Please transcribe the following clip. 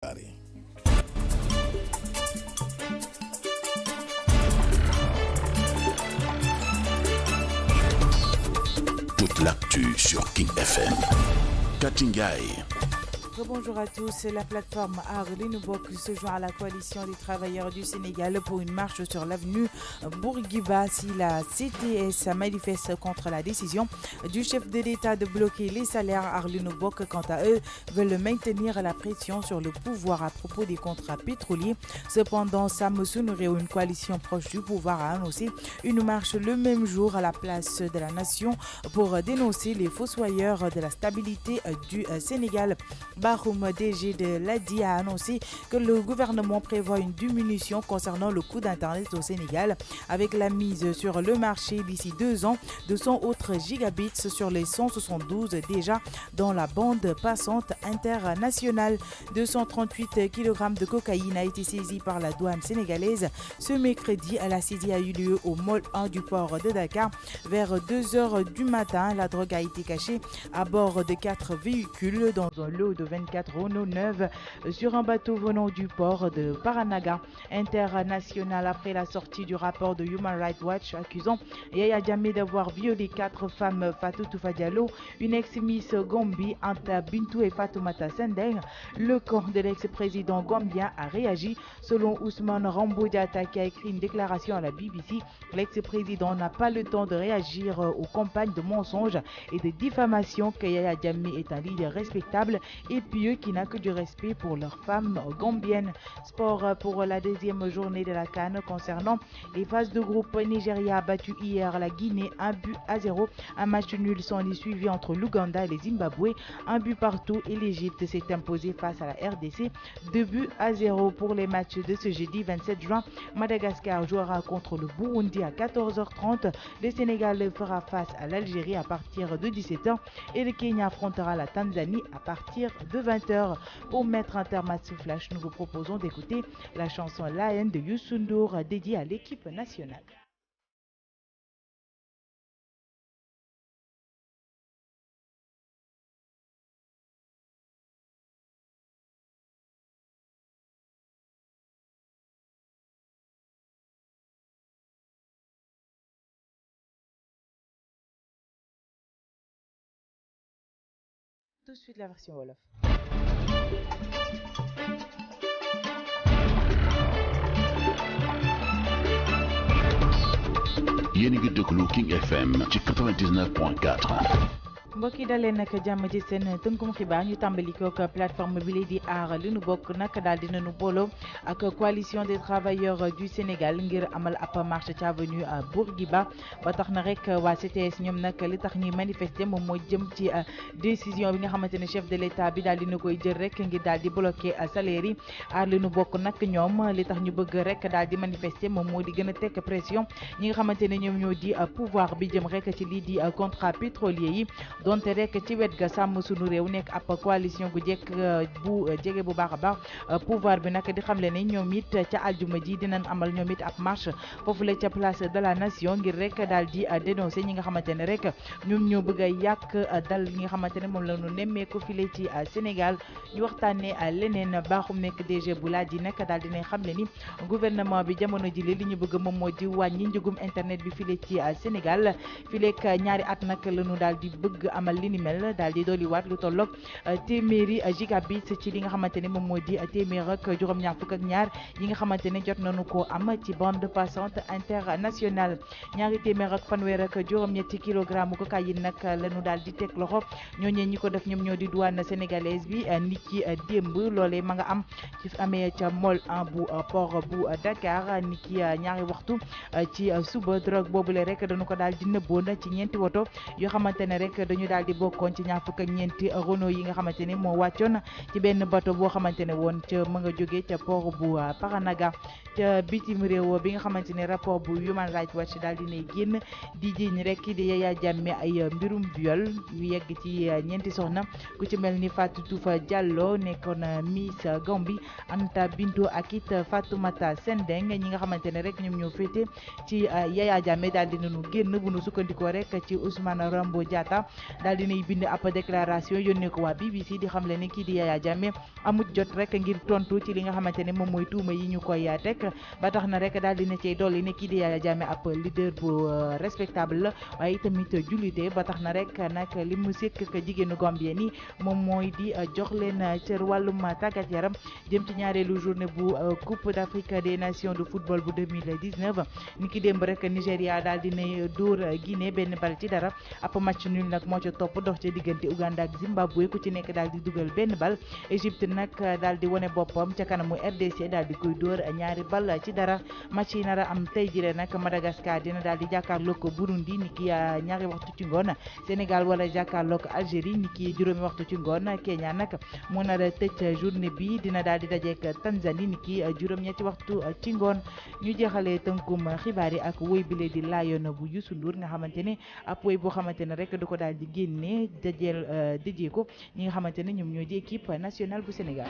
Paris. Toute l'actu sur King FM. Katingaï. Bonjour à tous. La plateforme Arlinubok se joint à la coalition des travailleurs du Sénégal pour une marche sur l'avenue Bourguiba. Si la CTS manifeste contre la décision du chef de l'État de bloquer les salaires, Arlinubok, quant à eux, veulent maintenir la pression sur le pouvoir à propos des contrats pétroliers. Cependant, Sam Sounouré, une coalition proche du pouvoir, a annoncé une marche le même jour à la place de la nation pour dénoncer les fossoyeurs de la stabilité du Sénégal. Bahoum, DG de l'ADI, a annoncé que le gouvernement prévoit une diminution concernant le coût d'Internet au Sénégal avec la mise sur le marché d'ici 2 ans de 100 autres gigabits sur les 172 déjà dans la bande passante internationale. 238 kg de cocaïne a été saisie par la douane sénégalaise ce mercredi. La saisie a eu lieu au Mall 1 du port de Dakar vers 2 h du matin. La drogue a été cachée à bord de 4 véhicules dans un lot de 24 Renault 9 sur un bateau venant du port de Paranaga international après la sortie du rapport de Human Rights Watch accusant Yaya Jammeh d'avoir violé 4 femmes, Fatou Toufa Diallo, une ex-miss Gambie, Anta Bintou et Fatoumata Sendeng. Le camp de l'ex-président gambien a réagi. Selon Ousmane Rambo Diatta, qui a écrit une déclaration à la BBC, l'ex-président n'a pas le temps de réagir aux campagnes de mensonges et de diffamation, que Yaya Jammeh est un leader respectable et pieux qui n'a que du respect pour leurs femmes gambiennes. Sport pour la deuxième journée de la CAN concernant les phases de groupe. Nigeria a battu hier la Guinée 1-0. Un match nul s'en est suivi entre l'Ouganda et le Zimbabwe. 1 but partout et l'Égypte s'est imposée face à la RDC 2-0. Pour les matchs de ce jeudi 27 juin, Madagascar jouera contre le Burundi à 14h30. Le Sénégal fera face à l'Algérie à partir de 17h et le Kenya affrontera la Tanzanie à partir de 20h. Pour mettre un terme à ce flash, nous vous proposons d'écouter la chanson La haine de Youssou N'Dour dédiée à l'équipe nationale. Tout de suite la version Wolof. Yéen a ngi déglu King FM ci 99.4. mbokk yi dalee nag jàmm ci seen tënkum xibaar ñu tàmbali ko ak plateforme bi li di aar li nu bokk nag daal dinañu booloo ak coalition des travailleurs du Sénégal ngir amal ab marche ci avenue Bourguiba ba tax na rek waa CTS ñoom nag li tax ñuy manifester moom mooy jëm ci décision bi nga xamante ne chef de l'État bi daal dina koy jël rek ngir daal di bloquer salaire yi. aar li nu bokk nag ñoom li tax ñu bëgg rek daal di manifester moom moo di gën a tekk pression ñi nga xamante ne ñoom ñoo di pouvoir bi jëm rek ci lii di contrat pétrolier yi. donte rek ci wet ga sàmm sunu réew nekk ab coalition gu jekk bu jege bu baax a baax pouvoir bi nag di xamle ne ñoom it ca aljuma ji dinañ amal ñoom it ab marche foofu la ca place de la nation ngir rek daal di dénoncer ñi nga xamante ne rek ñoom ñoo bëgg a yàq dal li nga xamante ne moom la ñu nemmeeku file ci Sénégal. ñu waxtaanee leneen baaxum nekk DG bu laaj yi nag daal dinañ xamle ni gouvernement bi jamono ji li ñu bëgg moom moo di wàññi njëgum internet bi file ci Sénégal fileek ñaari at nag la ñu daal di bëgg amal li ni mel daal di dolliwaat lu tolloog téeméeri gigabit ci li nga xamante ne moom moo di téeméer ak juróom-ñaar fukk ak ñaar yi nga xamante ne jot nañu ko am ci bande passante internationale. ñaari téeméer ak fanweer ak juróom-ñetti kilogramme cocaïne nag lañu daal di teg loxo ñooñee ñi ko def ñoom ñoo di douane sénégalaise bi nit ki démb loolee ma nga am ci amee ca Mall 1 bu port bu Dakar nit ki ñaari waxtu ci suba. drogue boobule rek dañu ko daal di nëbboon ci ñeenti woto yoo xamante ne rek dañu daal di bokkoon ci ñaar fukk ak ñeenti Renault yi nga xamante ne moo wàccoon ci benn bateau boo xamante ne woon ca ma nga jógee ca port bu Paranaga. ca bitim réew bi nga xamante ne rapport bu Human Rights Watch daal dinay génn di jiiñ rek di Yaya Jammeh ay mbirum viol yu yegg ci ñeenti soxna ku ci mel ni Fatou Toufa Diallo nekkoon Miss Gambie, Anta Bintou ak it Fatoumata Sendeng ñi nga xamante ne rek ñoom ñoo féete ci Yaya Jammeh daal dinañu génn bu nu sukkandikoo rek ci Ousmane Rambo Diatta daal dinay bind ab déclaration yónnee ko waa BBC di xamle ne kii di Yaya Jammeh amut jot rek ngir tontu ci li nga xamante ne moom mooy tuuma yi ñu koy teg ba tax na rek daal dina cay dolli ne kii di Yaya Jammeh ab leader bu respectable la waaye tamit jullite ba tax na rek nag li mu sekk ak jigéenu Gambien ni moom mooy di jox leen cër wàllum tàggat yaram jëm ci ñaareelu journée bu Coupe d'Afrique des Nations de football bu 2019 ni ki démb rek Nigéria daal dinay dóor Guinée benn bal ci dara ab match nul nag moo ca topp dox ca diggante Uganda ak Zimbabwe ku ci nekk daal di dugal benn bal Égypte nag daal di wane boppam ca kanamu RDC daal di koy dóor ñaari bal ci dara match yi nar a am tey jii nag Madagascar dina daal di jàkkaarloog Burundi ni ki ñaari waxtu ci ngoon Sénégal wala jàkkaarloog Algérie ni ki juróomi waxtu ci ngoon Kenya nag moo nar a tëj journée bi dina daal di dajeek Tanzanie ni ki juróom-ñetti waxtu ci ngoon ñu jeexalee tënkum xibaar yi ak woy bile di Lion bu Youssou Ndour nga xamante ne ab woy boo xamante ne rek du ko daal di génne dajeel ko ñi nga xamante ne ñoom ñoo di équipe nationale bu Sénégal.